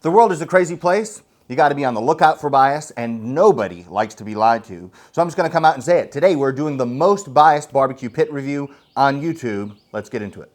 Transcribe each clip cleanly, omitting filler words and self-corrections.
The world is a crazy place. You got to be on the lookout for bias, and nobody likes to be lied to. So I'm just going to come out and say it. Today we're doing the most biased barbecue pit review on YouTube. Let's get into it.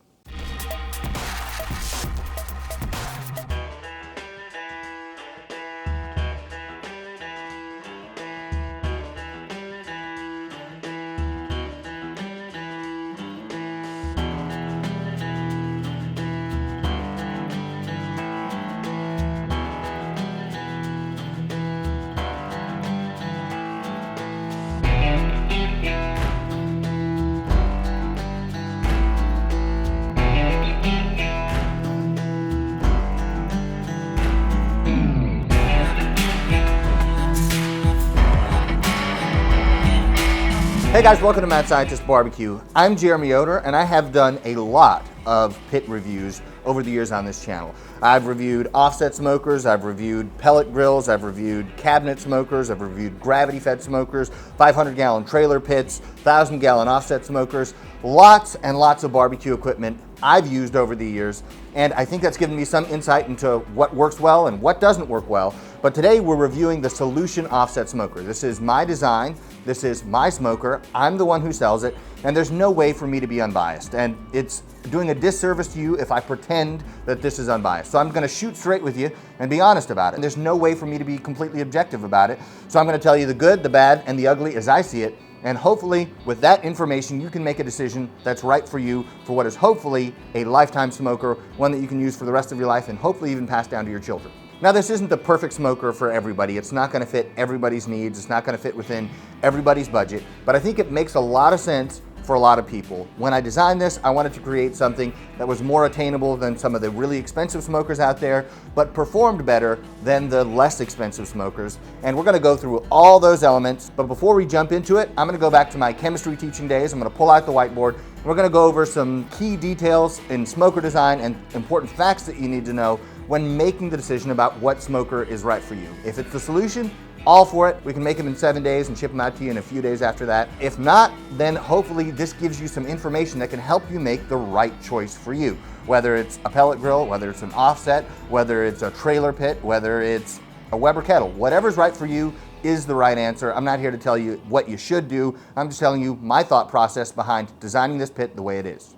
Hey guys, welcome to Mad Scientist Barbecue. I'm Jeremy Yoder, and I have done a lot of pit reviews over the years on this channel. I've reviewed offset smokers, I've reviewed pellet grills, I've reviewed cabinet smokers, I've reviewed gravity-fed smokers, 500-gallon trailer pits, 1,000-gallon offset smokers, lots and lots of barbecue equipment I've used over the years, and I think that's given me some insight into what works well and what doesn't work well. But today we're reviewing the Solution Offset Smoker. This is my design, this is my smoker, I'm the one who sells it, and there's no way for me to be unbiased. And it's doing a disservice to you if I pretend that this is unbiased. So I'm gonna shoot straight with you and be honest about it. And there's no way for me to be completely objective about it. So I'm gonna tell you the good, the bad, and the ugly as I see it. And hopefully, with that information, you can make a decision that's right for you for what is hopefully a lifetime smoker, one that you can use for the rest of your life and hopefully even pass down to your children. Now, this isn't the perfect smoker for everybody. It's not gonna fit everybody's needs. It's not gonna fit within everybody's budget, but I think it makes a lot of sense for a lot of people. When I designed this, I wanted to create something that was more attainable than some of the really expensive smokers out there, but performed better than the less expensive smokers. And we're gonna go through all those elements, but before we jump into it, I'm gonna go back to my chemistry teaching days. I'm gonna pull out the whiteboard, and we're gonna go over some key details in smoker design and important facts that you need to know when making the decision about what smoker is right for you. If it's the Solution, all for it. We can make them in 7 days and ship them out to you in a few days after that. If not, then hopefully this gives you some information that can help you make the right choice for you. Whether it's a pellet grill, whether it's an offset, whether it's a trailer pit, whether it's a Weber kettle, whatever's right for you is the right answer. I'm not here to tell you what you should do. I'm just telling you my thought process behind designing this pit the way it is.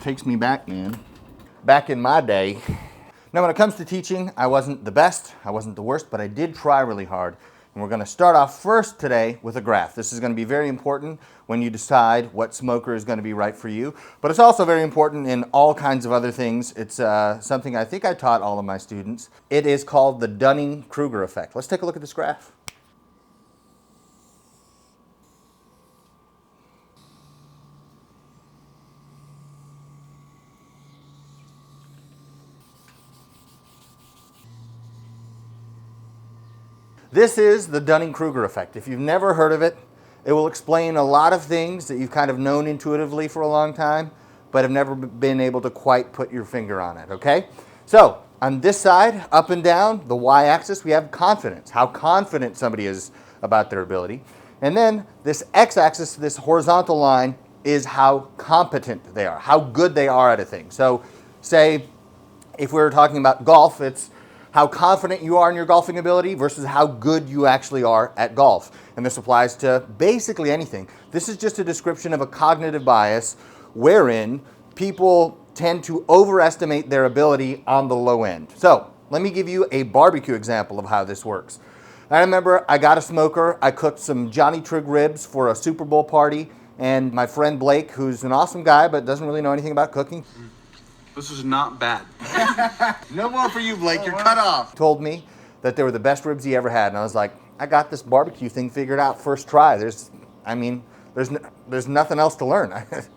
Takes me back, man. Back in my day. Now, when it comes to teaching, I wasn't the best, I wasn't the worst, but I did try really hard. And we're gonna start off first today with a graph. This is gonna be very important when you decide what smoker is gonna be right for you, but it's also very important in all kinds of other things. It's something I think I taught all of my students. It is called the Dunning-Kruger effect. Let's take a look at this graph. This is the Dunning-Kruger effect. If you've never heard of it, it will explain a lot of things that you've kind of known intuitively for a long time, but have never been able to quite put your finger on it, okay? So, on this side, up and down, the y-axis, we have confidence, how confident somebody is about their ability. And then this x-axis, this horizontal line, is how competent they are, how good they are at a thing. So, say, if we were talking about golf, it's how confident you are in your golfing ability versus how good you actually are at golf. And this applies to basically anything. This is just a description of a cognitive bias wherein people tend to overestimate their ability on the low end. So let me give you a barbecue example of how this works. I remember I got a smoker, I cooked some Johnny Trigg ribs for a Super Bowl party, and my friend Blake, who's an awesome guy but doesn't really know anything about cooking, this is not bad. no more for you, Blake. You're cut off. Told me that they were the best ribs he ever had, and I was like, I got this barbecue thing figured out first try. There's nothing else to learn.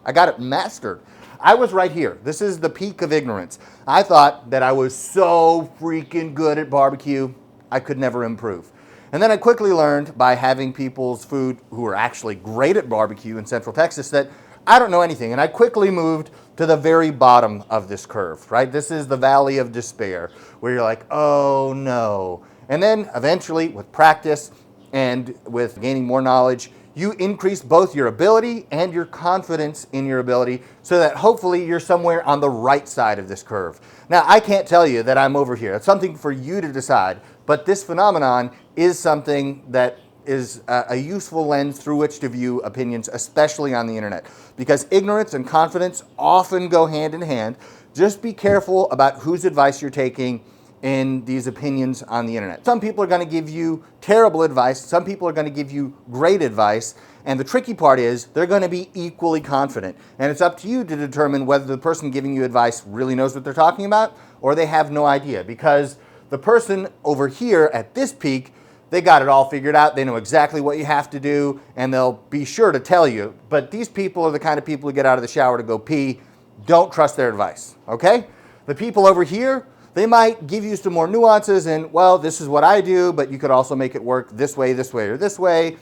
I got it mastered. I was right here. This is the peak of ignorance. I thought that I was so freaking good at barbecue, I could never improve. And then I quickly learned by having people's food who are actually great at barbecue in Central Texas that I don't know anything, and I quickly moved to the very bottom of this curve, right? This is the valley of despair, where you're like, oh no. And then eventually, with practice and with gaining more knowledge, you increase both your ability and your confidence in your ability so that hopefully you're somewhere on the right side of this curve. Now, I can't tell you that I'm over here. It's something for you to decide, but this phenomenon is something that is a useful lens through which to view opinions, especially on the internet, because ignorance and confidence often go hand in hand. Just be careful about whose advice you're taking in these opinions on the internet. Some people are going to give you terrible advice. Some people are going to give you great advice. And the tricky part is they're going to be equally confident. And it's up to you to determine whether the person giving you advice really knows what they're talking about or they have no idea. Because the person over here at this peak, they got it all figured out. They know exactly what you have to do, and they'll be sure to tell you. But these people are the kind of people who get out of the shower to go pee. Don't trust their advice, okay? The people over here, they might give you some more nuances and, well, this is what I do, but you could also make it work this way, or this way.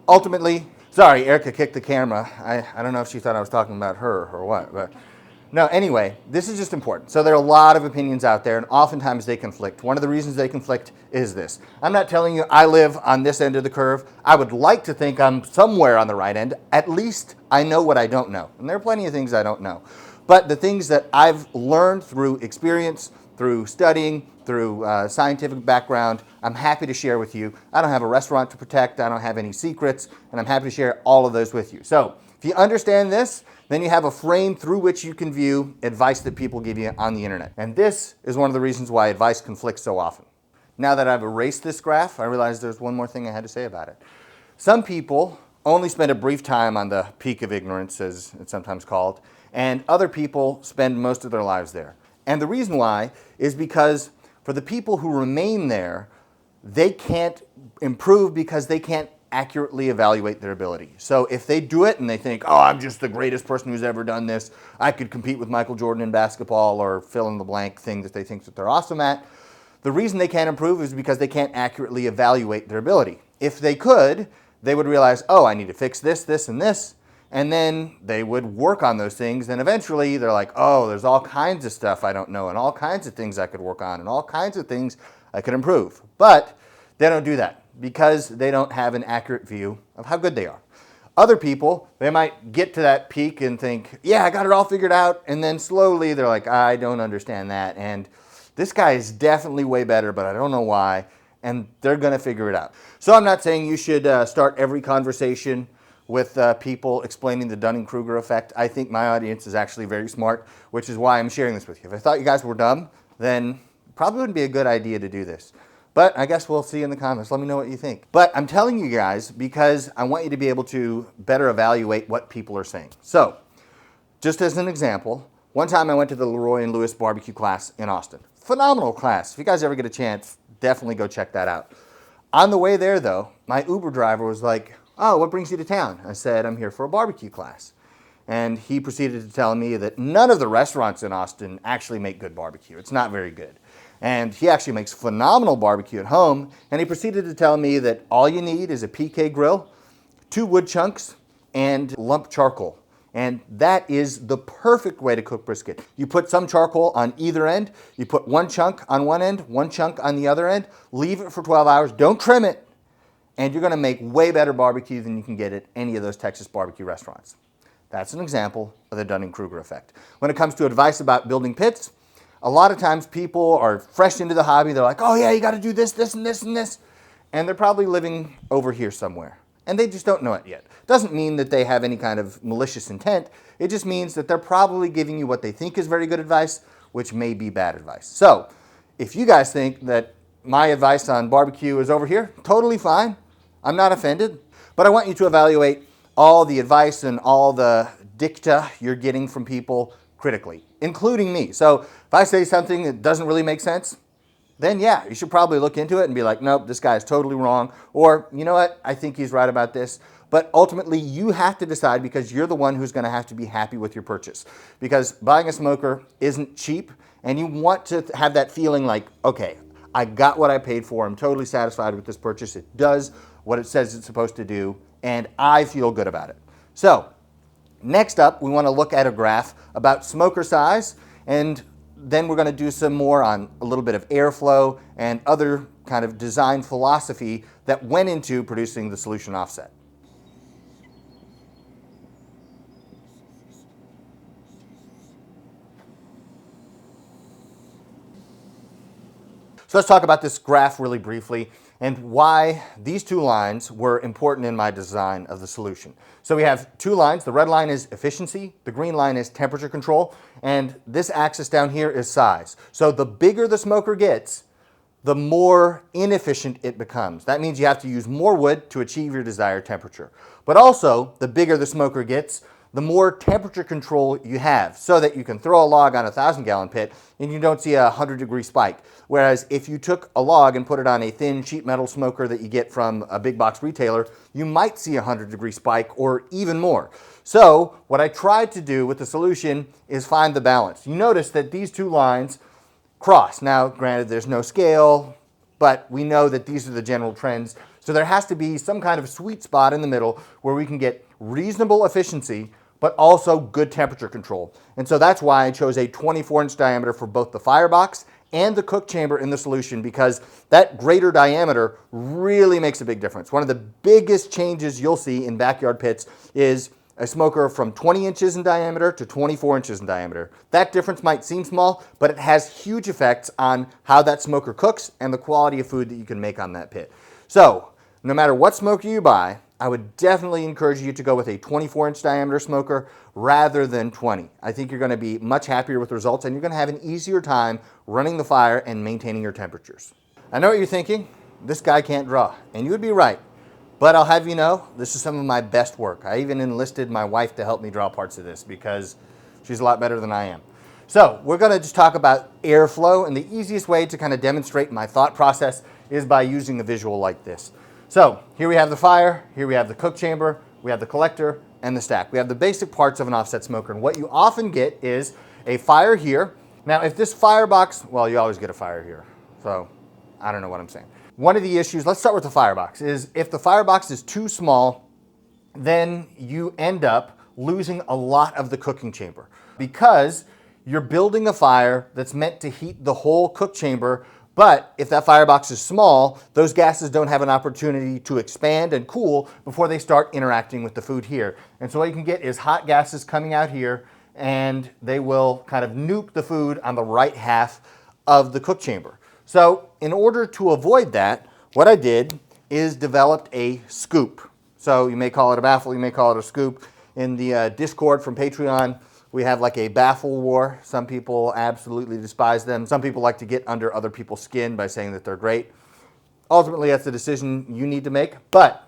Ultimately, sorry, Erica kicked the camera. I don't know if she thought I was talking about her or what, but no, anyway, this is just important. So there are a lot of opinions out there, and oftentimes they conflict. One of the reasons they conflict is this. I'm not telling you I live on this end of the curve. I would like to think I'm somewhere on the right end. At least I know what I don't know. And there are plenty of things I don't know. But the things that I've learned through experience, through studying, through scientific background, I'm happy to share with you. I don't have a restaurant to protect. I don't have any secrets, and I'm happy to share all of those with you. So if you understand this, then you have a frame through which you can view advice that people give you on the internet. And this is one of the reasons why advice conflicts so often. Now that I've erased this graph, I realize there's one more thing I had to say about it. Some people only spend a brief time on the peak of ignorance, as it's sometimes called, and other people spend most of their lives there. And the reason why is because for the people who remain there, they can't improve because they can't accurately evaluate their ability. So if they do it and they think, oh, I'm just the greatest person who's ever done this, I could compete with Michael Jordan in basketball, or fill in the blank thing that they think that they're awesome at, the reason they can't improve is because they can't accurately evaluate their ability. If they could, they would realize, oh, I need to fix this, this, and this, and then they would work on those things, and eventually they're like, oh, there's all kinds of stuff I don't know, and all kinds of things I could work on, and all kinds of things I could improve. But they don't do that because they don't have an accurate view of how good they are. Other people, they might get to that peak and think, yeah, I got it all figured out, and then slowly they're like, I don't understand that, and this guy is definitely way better, but I don't know why, and they're going to figure it out. So I'm not saying you should start every conversation with people explaining the Dunning-Kruger effect. I think my audience is actually very smart, which is why I'm sharing this with you. If I thought you guys were dumb, then probably wouldn't be a good idea to do this. But I guess we'll see in the comments. Let me know what you think. But I'm telling you guys because I want you to be able to better evaluate what people are saying. So, just as an example, one time I went to the Leroy and Lewis barbecue class in Austin. Phenomenal class. If you guys ever get a chance, definitely go check that out. On the way there, though, my Uber driver was like, oh, what brings you to town? I said, I'm here for a barbecue class. And he proceeded to tell me that none of the restaurants in Austin actually make good barbecue. It's not very good. And he actually makes phenomenal barbecue at home. And he proceeded to tell me that all you need is a PK grill, 2 wood chunks, and lump charcoal. And that is the perfect way to cook brisket. You put some charcoal on either end. You put 1 chunk on one end, 1 chunk on the other end. Leave it for 12 hours. Don't trim it. And you're going to make way better barbecue than you can get at any of those Texas barbecue restaurants. That's an example of the Dunning-Kruger effect. When it comes to advice about building pits, a lot of times people are fresh into the hobby. They're like, oh yeah, you got to do this, this, and this, and this. And they're probably living over here somewhere. And they just don't know it yet. Doesn't mean that they have any kind of malicious intent. It just means that they're probably giving you what they think is very good advice, which may be bad advice. So if you guys think that my advice on barbecue is over here, totally fine. I'm not offended. But I want you to evaluate all the advice and all the dicta you're getting from people critically, including me. So if I say something that doesn't really make sense, then yeah, you should probably look into it and be like, nope, this guy is totally wrong. Or, you know what, I think he's right about this. But ultimately, you have to decide because you're the one who's going to have to be happy with your purchase. Because buying a smoker isn't cheap, and you want to have that feeling like, okay, I got what I paid for. I'm totally satisfied with this purchase. It does what it says it's supposed to do, and I feel good about it. So, next up, we want to look at a graph about smoker size, and then we're going to do some more on a little bit of airflow and other kind of design philosophy that went into producing the solution offset. So let's talk about this graph really briefly and why these two lines were important in my design of the solution. So we have two lines. The red line is efficiency, the green line is temperature control, and this axis down here is size. So the bigger the smoker gets, the more inefficient it becomes. That means you have to use more wood to achieve your desired temperature. But also, the bigger the smoker gets, the more temperature control you have, so that you can throw a log on a 1,000-gallon pit and you don't see a 100-degree spike. Whereas if you took a log and put it on a thin sheet metal smoker that you get from a big box retailer, you might see a 100-degree spike or even more. So what I tried to do with the solution is find the balance. You notice that these two lines cross. Now, granted, there's no scale, but we know that these are the general trends. So there has to be some kind of sweet spot in the middle where we can get reasonable efficiency, but also good temperature control. And so that's why I chose a 24-inch diameter for both the firebox and the cook chamber in the solution, because that greater diameter really makes a big difference. One of the biggest changes you'll see in backyard pits is a smoker from 20 inches in diameter to 24 inches in diameter. That difference might seem small, but it has huge effects on how that smoker cooks and the quality of food that you can make on that pit. So, no matter what smoker you buy, I would definitely encourage you to go with a 24-inch diameter smoker rather than 20. I think you're going to be much happier with results, and you're going to have an easier time running the fire and maintaining your temperatures. I know what you're thinking. This guy can't draw, and you would be right. But I'll have you know, this is some of my best work. I even enlisted my wife to help me draw parts of this because she's a lot better than I am. So we're going to just talk about airflow, and the easiest way to kind of demonstrate my thought process is by using a visual like this. So here we have the fire, here we have the cook chamber, we have the collector, and the stack. We have the basic parts of an offset smoker, and what you often get is a fire here. Now if this firebox, well, you always get a fire here, so I don't know what I'm saying. One of the issues, let's start with the firebox, is if the firebox is too small, then you end up losing a lot of the cooking chamber, because you're building a fire that's meant to heat the whole cook chamber. But if that firebox is small, those gases don't have an opportunity to expand and cool before they start interacting with the food here. And so what you can get is hot gases coming out here, and they will kind of nuke the food on the right half of the cook chamber. So in order to avoid that, what I did is developed a scoop. So you may call it a baffle, you may call it a scoop. In the Discord from Patreon, we have like a baffle war. Some people absolutely despise them. Some people like to get under other people's skin by saying that they're great. Ultimately, that's a decision you need to make. But,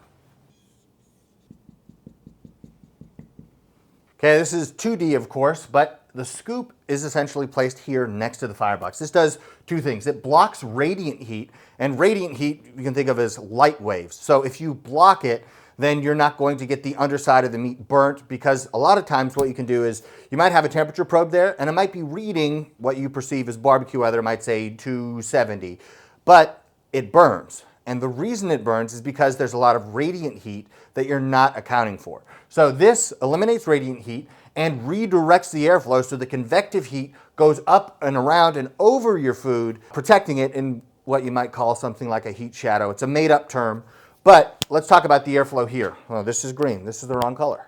okay, this is 2D, of course, but the scoop is essentially placed here next to the firebox. This does two things. It blocks radiant heat, and radiant heat you can think of as light waves. So if you block it, then you're not going to get the underside of the meat burnt, because a lot of times what you can do is you might have a temperature probe there and it might be reading what you perceive as barbecue weather, it might say 270, but it burns. And the reason it burns is because there's a lot of radiant heat that you're not accounting for. So this eliminates radiant heat and redirects the airflow so the convective heat goes up and around and over your food, protecting it in what you might call something like a heat shadow. It's a made-up term. But let's talk about the airflow here. Oh, this is green. This is the wrong color.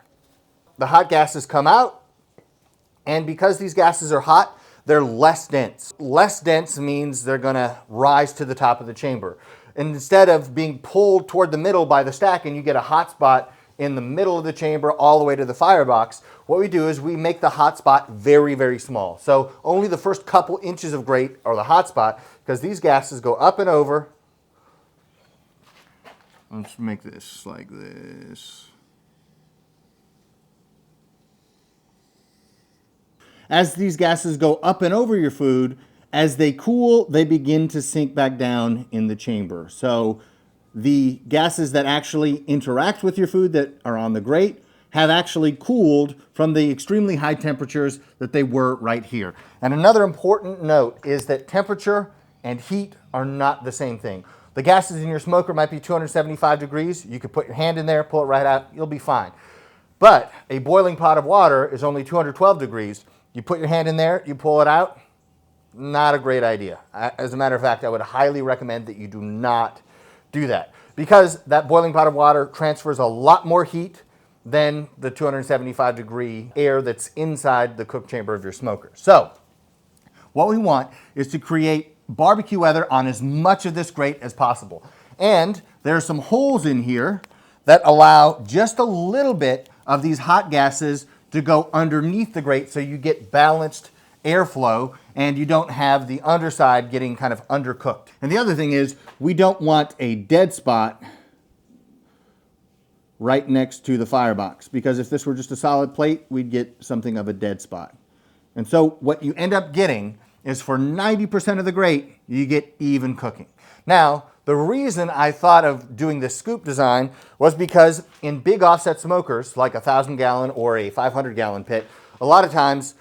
The hot gases come out, and because these gases are hot, they're less dense. Less dense means they're going to rise to the top of the chamber. And instead of being pulled toward the middle by the stack and you get a hot spot in the middle of the chamber all the way to the firebox, what we do is we make the hot spot very, very small. So only the first couple inches of grate are the hot spot, because these gases go up and over. Let's make this like this. As these gases go up and over your food, as they cool, they begin to sink back down in the chamber. So the gases that actually interact with your food that are on the grate have actually cooled from the extremely high temperatures that they were right here. And another important note is that temperature and heat are not the same thing. The gases in your smoker might be 275 degrees. You could put your hand in there, pull it right out, you'll be fine. But a boiling pot of water is only 212 degrees. You put your hand in there, you pull it out, not a great idea. As a matter of fact, I would highly recommend that you do not do that, because that boiling pot of water transfers a lot more heat than the 275 degree air that's inside the cook chamber of your smoker. So what we want is to create barbecue weather on as much of this grate as possible. And there are some holes in here that allow just a little bit of these hot gases to go underneath the grate so you get balanced airflow and you don't have the underside getting kind of undercooked. And the other thing is, we don't want a dead spot right next to the firebox, because if this were just a solid plate, we'd get something of a dead spot. And so what you end up getting is, for 90% of the grate, you get even cooking. Now, the reason I thought of doing this scoop design was because in big offset smokers, like a 1,000-gallon or a 500-gallon pit, a lot of times,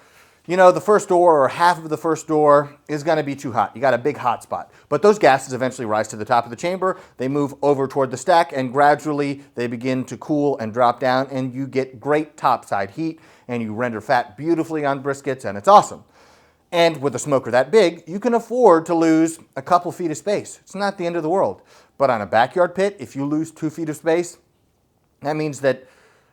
you know, the first door or half of the first door is going to be too hot. You got a big hot spot. But those gases eventually rise to the top of the chamber. They move over toward the stack, and gradually they begin to cool and drop down, and you get great topside heat, and you render fat beautifully on briskets, and it's awesome. And with a smoker that big, you can afford to lose a couple feet of space. It's not the end of the world. But on a backyard pit, if you lose 2 feet of space, that means that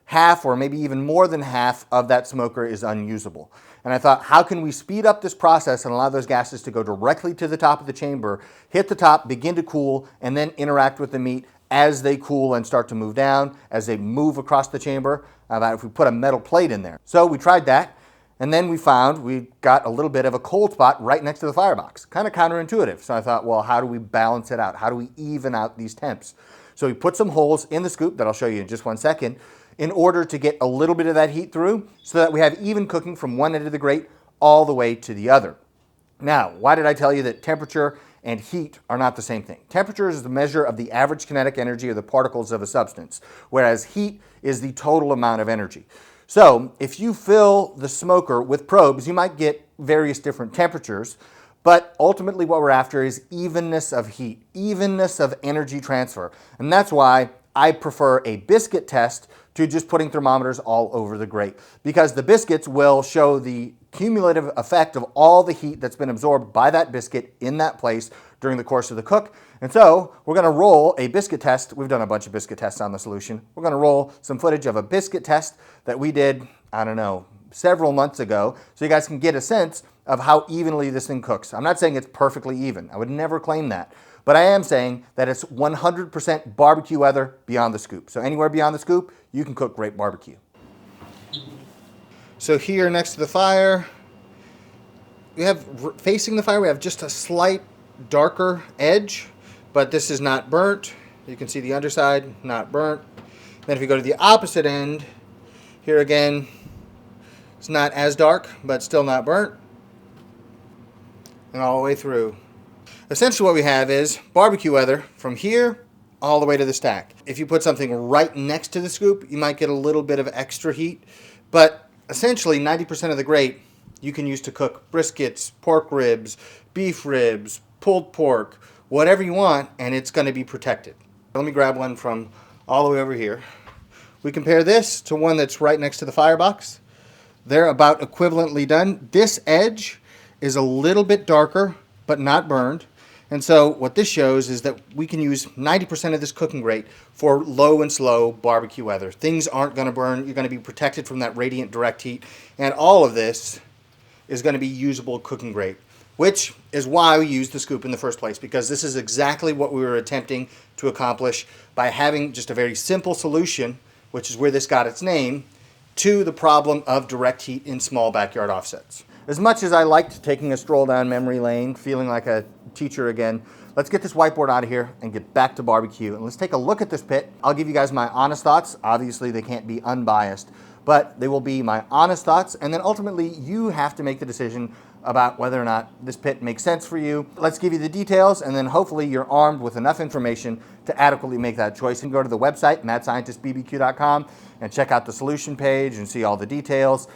half or maybe even more than half of that smoker is unusable. And I thought, how can we speed up this process and allow those gases to go directly to the top of the chamber, hit the top, begin to cool, and then interact with the meat as they cool and start to move down, as they move across the chamber, if we put a metal plate in there. So we tried that, and then we found we got a little bit of a cold spot right next to the firebox. Kind of counterintuitive. So I thought, well, how do we balance it out? How do we even out these temps? So we put some holes in the scoop that I'll show you in just one second, in order to get a little bit of that heat through so that we have even cooking from one end of the grate all the way to the other. Now, why did I tell you that temperature and heat are not the same thing? Temperature is the measure of the average kinetic energy of the particles of a substance, whereas heat is the total amount of energy. So if you fill the smoker with probes, you might get various different temperatures, but ultimately what we're after is evenness of heat, evenness of energy transfer. And that's why I prefer a biscuit test to just putting thermometers all over the grate, because the biscuits will show the cumulative effect of all the heat that's been absorbed by that biscuit in that place during the course of the cook. And so we're going to roll a biscuit test. We've done a bunch of biscuit tests on the solution. We're going to roll some footage of a biscuit test that we did, I don't know, several months ago, so you guys can get a sense of how evenly this thing cooks. I'm not saying it's perfectly even. I would never claim that. But I am saying that it's 100% barbecue weather beyond the scoop. So anywhere beyond the scoop, you can cook great barbecue. So here next to the fire, we have, facing the fire, we have just a slight darker edge, but this is not burnt. You can see the underside, not burnt. Then if you go to the opposite end, here again, it's not as dark, but still not burnt. And all the way through. Essentially what we have is barbecue weather from here all the way to the stack. If you put something right next to the scoop, you might get a little bit of extra heat, but essentially 90% of the grate you can use to cook briskets, pork ribs, beef ribs, pulled pork, whatever you want, and it's going to be protected. Let me grab one from all the way over here. We compare this to one that's right next to the firebox. They're about equivalently done. This edge is a little bit darker, but not burned. And so what this shows is that we can use 90% of this cooking grate for low and slow barbecue weather. Things aren't going to burn. You're going to be protected from that radiant direct heat. And all of this is going to be usable cooking grate, which is why we used the scoop in the first place, because this is exactly what we were attempting to accomplish by having just a very simple solution, which is where this got its name, to the problem of direct heat in small backyard offsets. As much as I liked taking a stroll down memory lane, feeling like a teacher again, let's get this whiteboard out of here and get back to barbecue. And let's take a look at this pit. I'll give you guys my honest thoughts. Obviously, they can't be unbiased, but they will be my honest thoughts. And then ultimately, you have to make the decision about whether or not this pit makes sense for you. Let's give you the details, and then hopefully you're armed with enough information to adequately make that choice. And go to the website, madscientistbbq.com, and check out the solution page and see all the details.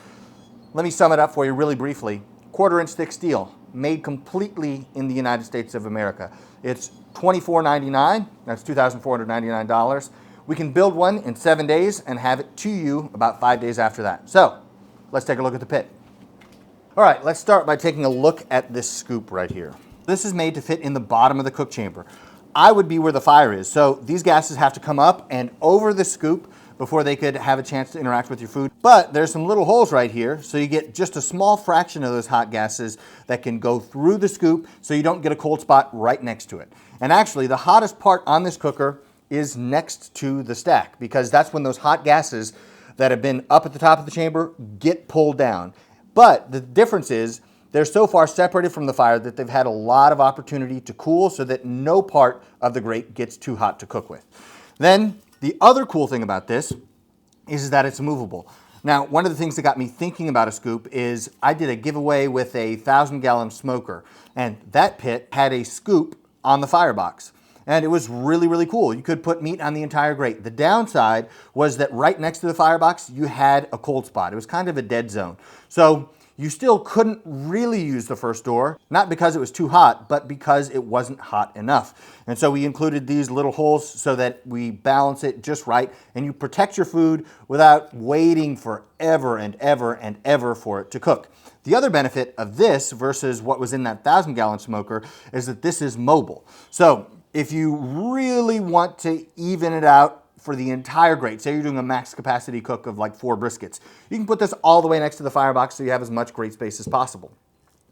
Let me sum it up for you really briefly. 1/4-inch thick steel, made completely in the United States of America. It's $24.99, that's $2,499. We can build one in 7 days and have it to you about 5 days after that. So, let's take a look at the pit. All right, let's start by taking a look at this scoop right here. This is made to fit in the bottom of the cook chamber. I would be where the fire is, so these gases have to come up and over the scoop, before they could have a chance to interact with your food. But there's some little holes right here, so you get just a small fraction of those hot gases that can go through the scoop so you don't get a cold spot right next to it. And actually, the hottest part on this cooker is next to the stack, because that's when those hot gases that have been up at the top of the chamber get pulled down. But the difference is they're so far separated from the fire that they've had a lot of opportunity to cool so that no part of the grate gets too hot to cook with. Then the other cool thing about this is that it's movable. Now, one of the things that got me thinking about a scoop is I did a giveaway with a 1,000-gallon smoker, and that pit had a scoop on the Firebox. And it was really, really cool. You could put meat on the entire grate. The downside was that right next to the Firebox, you had a cold spot. It was kind of a dead zone. So you still couldn't really use the first door, not because it was too hot, but because it wasn't hot enough. And so we included these little holes so that we balance it just right, and you protect your food without waiting forever and ever and ever for it to cook. The other benefit of this versus what was in that 1,000-gallon smoker is that this is mobile. So if you really want to even it out for the entire grate, say you're doing a max capacity cook of like 4 briskets, you can put this all the way next to the Firebox so you have as much grate space as possible.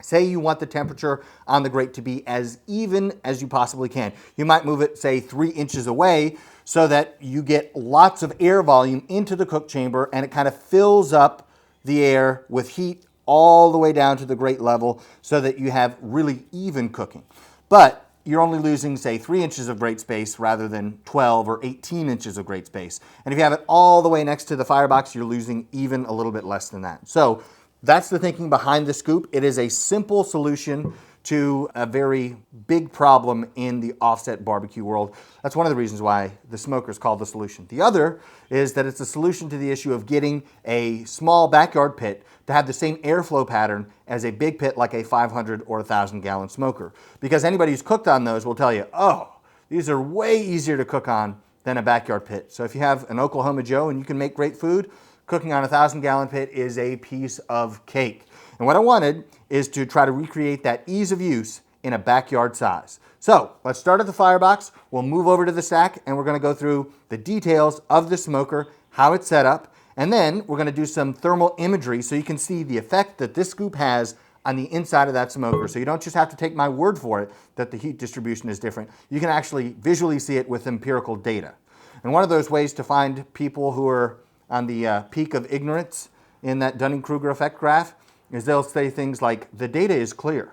Say you want the temperature on the grate to be as even as you possibly can. You might move it, say, 3 inches away so that you get lots of air volume into the cook chamber and it kind of fills up the air with heat all the way down to the grate level so that you have really even cooking. But you're only losing, say, 3 inches of grate space rather than 12 or 18 inches of grate space. And if you have it all the way next to the Firebox, you're losing even a little bit less than that. So that's the thinking behind the scoop. It is a simple solution to a very big problem in the offset barbecue world. That's one of the reasons why the smoker is called the solution. The other is that it's a solution to the issue of getting a small backyard pit to have the same airflow pattern as a big pit like a 500 or 1,000-gallon smoker. Because anybody who's cooked on those will tell you, oh, these are way easier to cook on than a backyard pit. So if you have an Oklahoma Joe and you can make great food, cooking on a 1,000-gallon pit is a piece of cake. And what I wanted is to try to recreate that ease of use in a backyard size. So let's start at the Firebox, we'll move over to the stack, and we're gonna go through the details of the smoker, how it's set up, and then we're gonna do some thermal imagery so you can see the effect that this scoop has on the inside of that smoker. So you don't just have to take my word for it that the heat distribution is different. You can actually visually see it with empirical data. And one of those ways to find people who are on the peak of ignorance in that Dunning-Kruger effect graph is they'll say things like, the data is clear.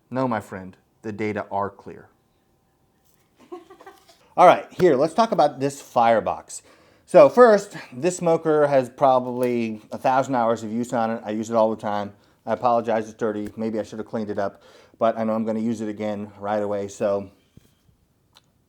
No, my friend, the data are clear. All right, here, let's talk about this Firebox. So first, this smoker has probably 1,000 hours of use on it. I use it all the time. I apologize, it's dirty. Maybe I should have cleaned it up, but I know I'm gonna use it again right away, so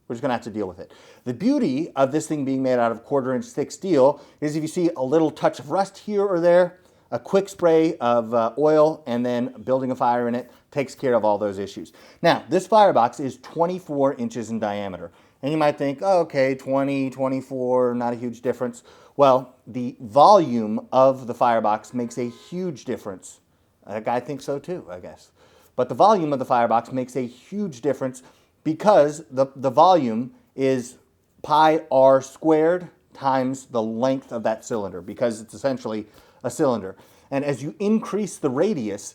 we're just gonna have to deal with it. The beauty of this thing being made out of 1/4 inch thick steel is if you see a little touch of rust here or there, a quick spray of oil and then building a fire in it takes care of all those issues. Now, this Firebox is 24 inches in diameter. And you might think, oh, okay, 20, 24, not a huge difference. Well, the volume of the Firebox makes a huge difference. That guy thinks so too, I guess. But the volume of the Firebox makes a huge difference because the volume is pi r squared times the length of that cylinder, because it's essentially a cylinder. And as you increase the radius,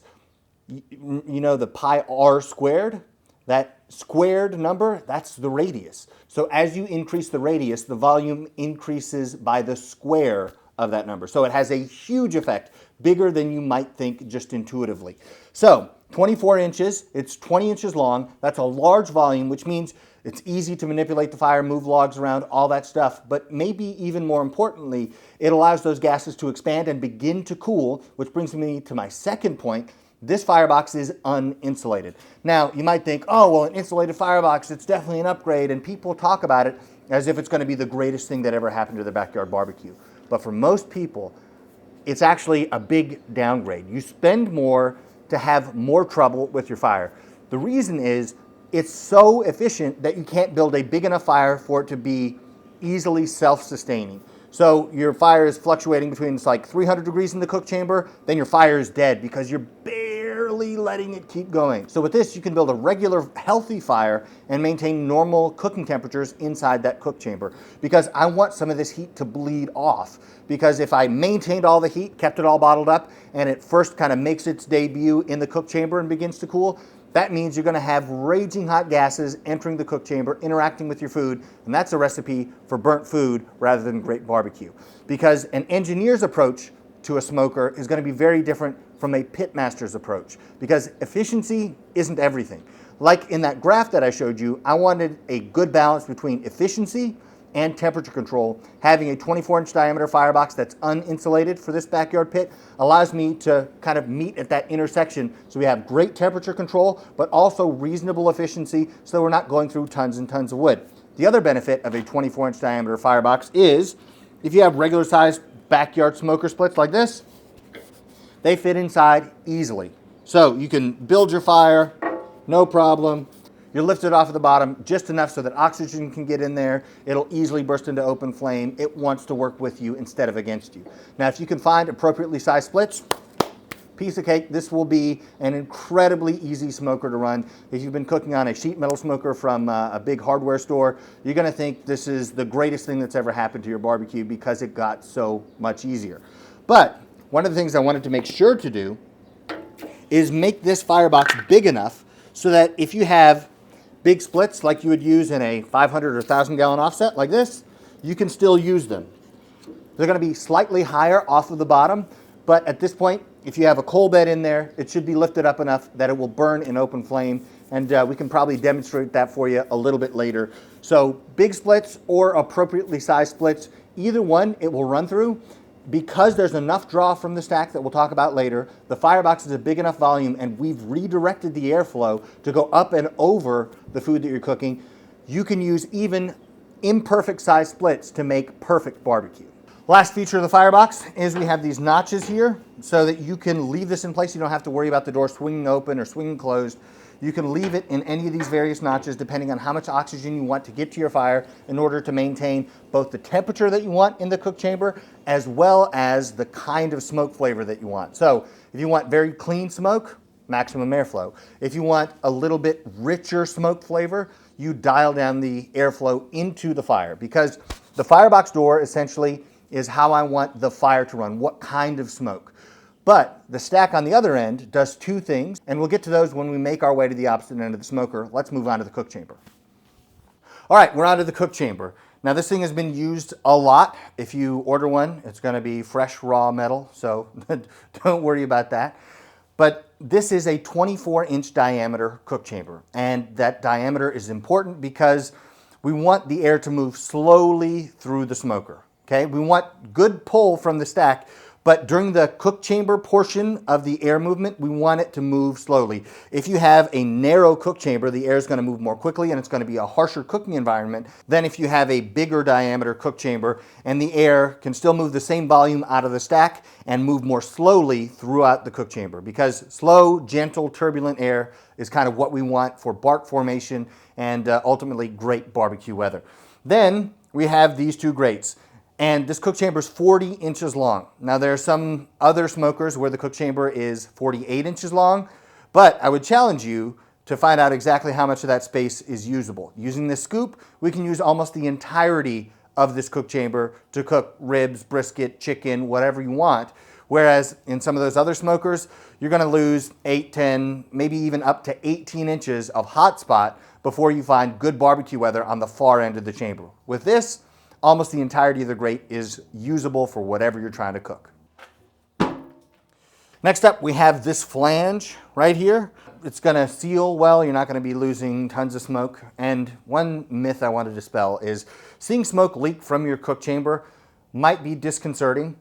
you know the pi r squared, that squared number, that's the radius. So as you increase the radius, the volume increases by the square of that number. So it has a huge effect, bigger than you might think just intuitively. So 24 inches, it's 20 inches long, that's a large volume, which means it's easy to manipulate the fire, move logs around, all that stuff. But maybe even more importantly, it allows those gases to expand and begin to cool, which brings me to my second point. This Firebox is uninsulated. Now, you might think, oh, well, an insulated Firebox, it's definitely an upgrade, and people talk about it as if it's going to be the greatest thing that ever happened to their backyard barbecue. But for most people, it's actually a big downgrade. You spend more to have more trouble with your fire. The reason is it's so efficient that you can't build a big enough fire for it to be easily self-sustaining. So your fire is fluctuating between like 300 degrees in the cook chamber, then your fire is dead because you're barely letting it keep going. So with this, you can build a regular, healthy fire and maintain normal cooking temperatures inside that cook chamber, because I want some of this heat to bleed off. Because if I maintained all the heat, kept it all bottled up, and it first kind of makes its debut in the cook chamber and begins to cool, that means you're going to have raging hot gases entering the cook chamber, interacting with your food, and that's a recipe for burnt food rather than great barbecue. Because an engineer's approach to a smoker is going to be very different from a pitmaster's approach, because efficiency isn't everything. Like in that graph that I showed you, I wanted a good balance between efficiency and temperature control. Having a 24-inch diameter firebox that's uninsulated for this backyard pit allows me to kind of meet at that intersection, so we have great temperature control, but also reasonable efficiency, so we're not going through tons and tons of wood. The other benefit of a 24-inch diameter firebox is if you have regular sized backyard smoker splits like this, they fit inside easily. So you can build your fire, no problem. You lift it off of the bottom just enough so that oxygen can get in there. It'll easily burst into open flame. It wants to work with you instead of against you. Now, if you can find appropriately sized splits, piece of cake. This will be an incredibly easy smoker to run. If you've been cooking on a sheet metal smoker from a big hardware store, you're gonna think this is the greatest thing that's ever happened to your barbecue because it got so much easier. But one of the things I wanted to make sure to do is make this firebox big enough so that if you have big splits like you would use in a 500 or 1,000 gallon offset like this, you can still use them. They're going to be slightly higher off of the bottom, but at this point, if you have a coal bed in there, it should be lifted up enough that it will burn in open flame, and we can probably demonstrate that for you a little bit later. So big splits or appropriately sized splits, either one it will run through. Because there's enough draw from the stack that we'll talk about later, the firebox is a big enough volume, and we've redirected the airflow to go up and over the food that you're cooking. You can use even imperfect size splits to make perfect barbecue. Last feature of the firebox is we have these notches here so that you can leave this in place. You don't have to worry about the door swinging open or swinging closed. You can leave it in any of these various notches depending on how much oxygen you want to get to your fire in order to maintain both the temperature that you want in the cook chamber as well as the kind of smoke flavor that you want. So if you want very clean smoke, maximum airflow. If you want a little bit richer smoke flavor, you dial down the airflow into the fire, because the firebox door essentially is how I want the fire to run, what kind of smoke. But the stack on the other end does two things, and we'll get to those when we make our way to the opposite end of the smoker. Let's move on to the cook chamber. All right, we're on to the cook chamber. Now this thing has been used a lot. If you order one, it's gonna be fresh raw metal, so don't worry about that. But this is a 24-inch diameter cook chamber, and that diameter is important because we want the air to move slowly through the smoker, okay? We want good pull from the stack, but during the cook chamber portion of the air movement, we want it to move slowly. If you have a narrow cook chamber, the air is going to move more quickly and it's going to be a harsher cooking environment than if you have a bigger diameter cook chamber and the air can still move the same volume out of the stack and move more slowly throughout the cook chamber, because slow, gentle, turbulent air is kind of what we want for bark formation and ultimately great barbecue weather. Then we have these two grates. And this cook chamber is 40 inches long. Now there are some other smokers where the cook chamber is 48 inches long, but I would challenge you to find out exactly how much of that space is usable. Using this scoop, we can use almost the entirety of this cook chamber to cook ribs, brisket, chicken, whatever you want. Whereas in some of those other smokers, you're gonna lose 8, 10, maybe even up to 18 inches of hot spot before you find good barbecue weather on the far end of the chamber. With this, almost the entirety of the grate is usable for whatever you're trying to cook. Next up, we have this flange right here. It's gonna seal well, you're not gonna be losing tons of smoke. And one myth I want to dispel is seeing smoke leak from your cook chamber might be disconcerting.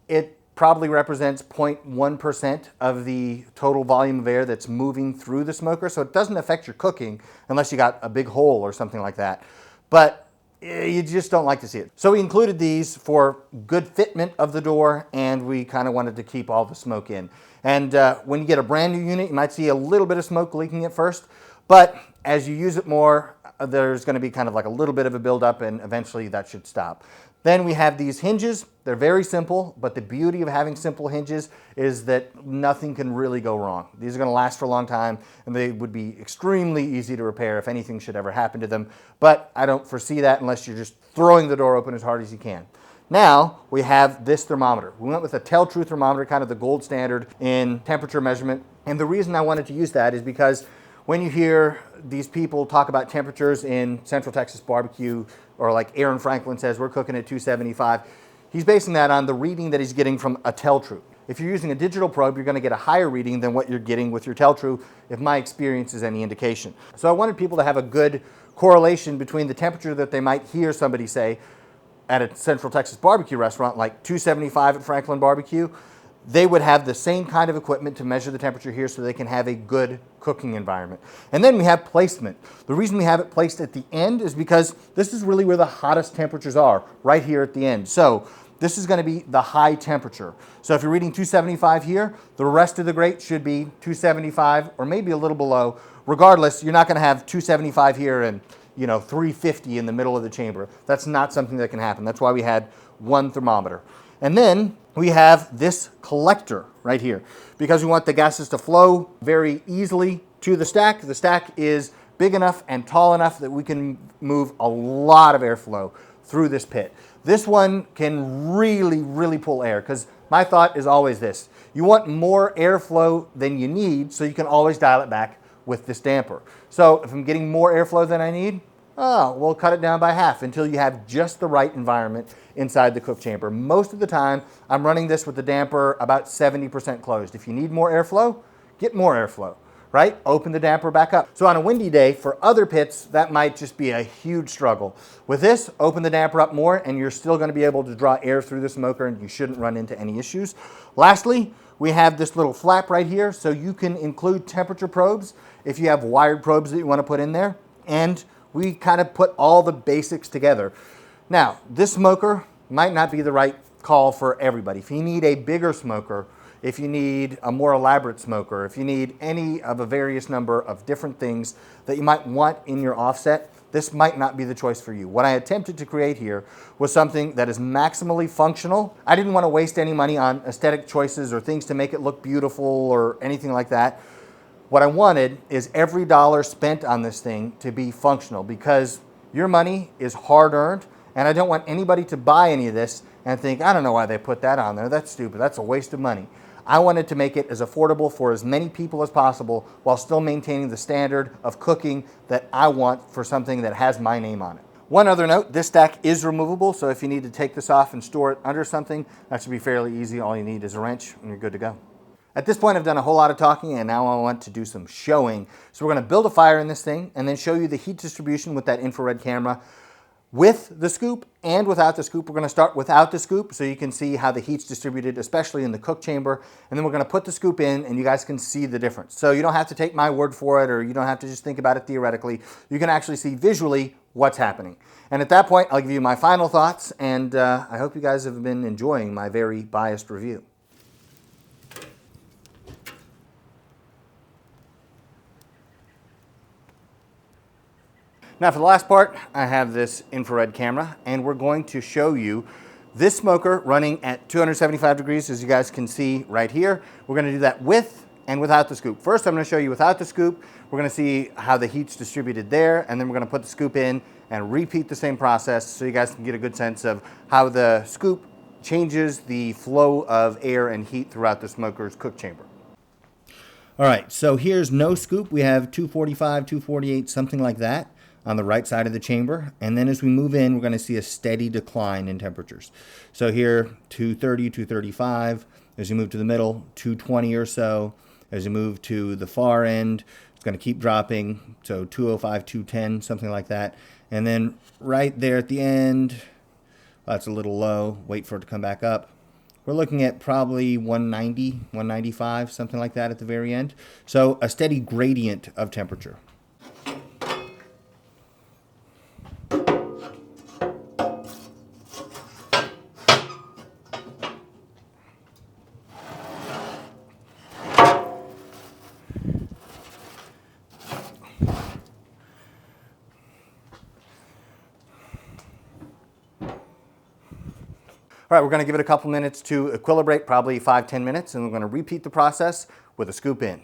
It probably represents 0.1% of the total volume of air that's moving through the smoker, so it doesn't affect your cooking unless you got a big hole or something like that. But you just don't like to see it. So we included these for good fitment of the door, and we kind of wanted to keep all the smoke in. And when you get a brand new unit, you might see a little bit of smoke leaking at first, but as you use it more, there's going to be kind of like a little bit of a buildup, and eventually that should stop. Then we have these hinges. They're very simple, but the beauty of having simple hinges is that nothing can really go wrong. These are going to last for a long time, and they would be extremely easy to repair if anything should ever happen to them. But I don't foresee that unless you're just throwing the door open as hard as you can. Now we have this thermometer. We went with a tell-true thermometer, kind of the gold standard in temperature measurement. And the reason I wanted to use that is because when you hear these people talk about temperatures in Central Texas barbecue, or like Aaron Franklin says, we're cooking at 275, he's basing that on the reading that he's getting from a tell-true. If you're using a digital probe, you're going to get a higher reading than what you're getting with your tell-true, if my experience is any indication. So I wanted people to have a good correlation between the temperature that they might hear somebody say at a Central Texas barbecue restaurant, like 275 at Franklin Barbecue. They would have the same kind of equipment to measure the temperature here so they can have a good cooking environment. And then we have placement. The reason we have it placed at the end is because this is really where the hottest temperatures are, right here at the end. So this is going to be the high temperature. So if you're reading 275 here, the rest of the grate should be 275 or maybe a little below. Regardless, you're not going to have 275 here and 350 in the middle of the chamber. That's not something that can happen. That's why we had one thermometer. And then we have this collector right here because we want the gases to flow very easily to the stack. The stack is big enough and tall enough that we can move a lot of airflow through this pit. This one can really, really pull air because my thought is always this. You want more airflow than you need so you can always dial it back with this damper. So if I'm getting more airflow than I need, we'll cut it down by half until you have just the right environment inside the cook chamber. Most of the time, I'm running this with the damper about 70% closed. If you need more airflow, get more airflow, right? Open the damper back up. So on a windy day, for other pits, that might just be a huge struggle. With this, open the damper up more and you're still going to be able to draw air through the smoker and you shouldn't run into any issues. Lastly, we have this little flap right here so you can include temperature probes if you have wired probes that you want to put in there. And we kind of put all the basics together. Now, this smoker might not be the right call for everybody. If you need a bigger smoker, if you need a more elaborate smoker, if you need any of a various number of different things that you might want in your offset, this might not be the choice for you. What I attempted to create here was something that is maximally functional. I didn't want to waste any money on aesthetic choices or things to make it look beautiful or anything like that. What I wanted is every dollar spent on this thing to be functional because your money is hard-earned and I don't want anybody to buy any of this and think, I don't know why they put that on there. That's stupid. That's a waste of money. I wanted to make it as affordable for as many people as possible while still maintaining the standard of cooking that I want for something that has my name on it. One other note, this stack is removable, so if you need to take this off and store it under something, that should be fairly easy. All you need is a wrench and you're good to go. At this point, I've done a whole lot of talking and now I want to do some showing. So we're going to build a fire in this thing and then show you the heat distribution with that infrared camera with the scoop and without the scoop. We're going to start without the scoop so you can see how the heat's distributed, especially in the cook chamber. And then we're going to put the scoop in and you guys can see the difference. So you don't have to take my word for it or you don't have to just think about it theoretically. You can actually see visually what's happening. And at that point, I'll give you my final thoughts and I hope you guys have been enjoying my very biased review. Now for the last part, I have this infrared camera and we're going to show you this smoker running at 275 degrees, as you guys can see right here. We're going to do that with and without the scoop. First, I'm going to show you without the scoop. We're going to see how the heat's distributed there, and then we're going to put the scoop in and repeat the same process so you guys can get a good sense of how the scoop changes the flow of air and heat throughout the smoker's cook chamber. All right, so here's no scoop. We have 245, 248, something like that on the right side of the chamber. And then as we move in, we're going to see a steady decline in temperatures. So here, 230, 235. As you move to the middle, 220 or so. As you move to the far end, it's going to keep dropping. So 205, 210, something like that. And then right there at the end, that's a little low. Wait for it to come back up. We're looking at probably 190, 195, something like that at the very end. So a steady gradient of temperature. All right, we're gonna give it a couple minutes to equilibrate, probably 5-10 minutes, and we're gonna repeat the process with a scoop in.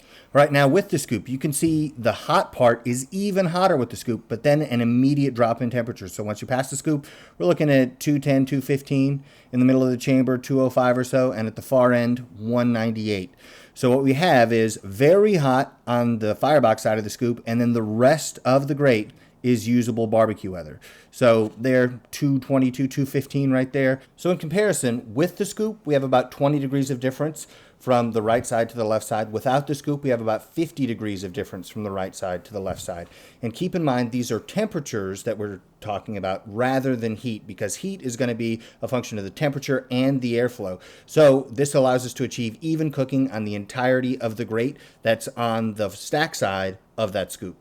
All right, now with the scoop, you can see the hot part is even hotter with the scoop, but then an immediate drop in temperature. So once you pass the scoop, we're looking at 210, 215 in the middle of the chamber, 205 or so, and at the far end, 198. So what we have is very hot on the Firebox side of the scoop, and then the rest of the grate is usable barbecue weather. So they're 222, 215 right there. So in comparison, with the scoop, we have about 20 degrees of difference from the right side to the left side. Without the scoop, we have about 50 degrees of difference from the right side to the left side. And keep in mind, these are temperatures that we're talking about rather than heat, because heat is going to be a function of the temperature and the airflow. So this allows us to achieve even cooking on the entirety of the grate that's on the stack side of that scoop.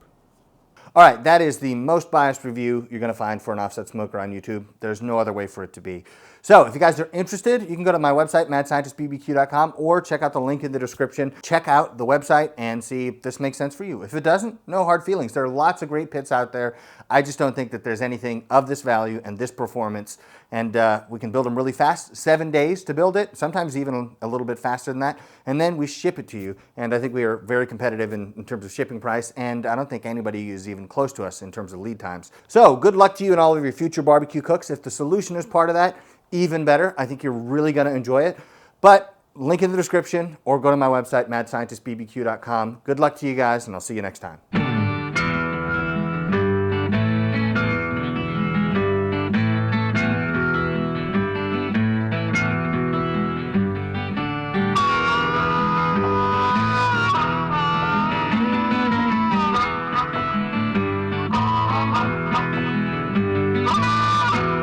All right, that is the most biased review you're going to find for an offset smoker on YouTube. There's no other way for it to be. So if you guys are interested, you can go to my website, madscientistbbq.com, or check out the link in the description. Check out the website and see if this makes sense for you. If it doesn't, no hard feelings. There are lots of great pits out there. I just don't think that there's anything of this value and this performance. And we can build them really fast, 7 days to build it, sometimes even a little bit faster than that. And then we ship it to you. And I think we are very competitive in terms of shipping price. And I don't think anybody is even close to us in terms of lead times. So good luck to you and all of your future barbecue cooks. If the solution is part of that, even better. I think you're really going to enjoy it. But link in the description or go to my website, madscientistbbq.com. Good luck to you guys, and I'll see you next time.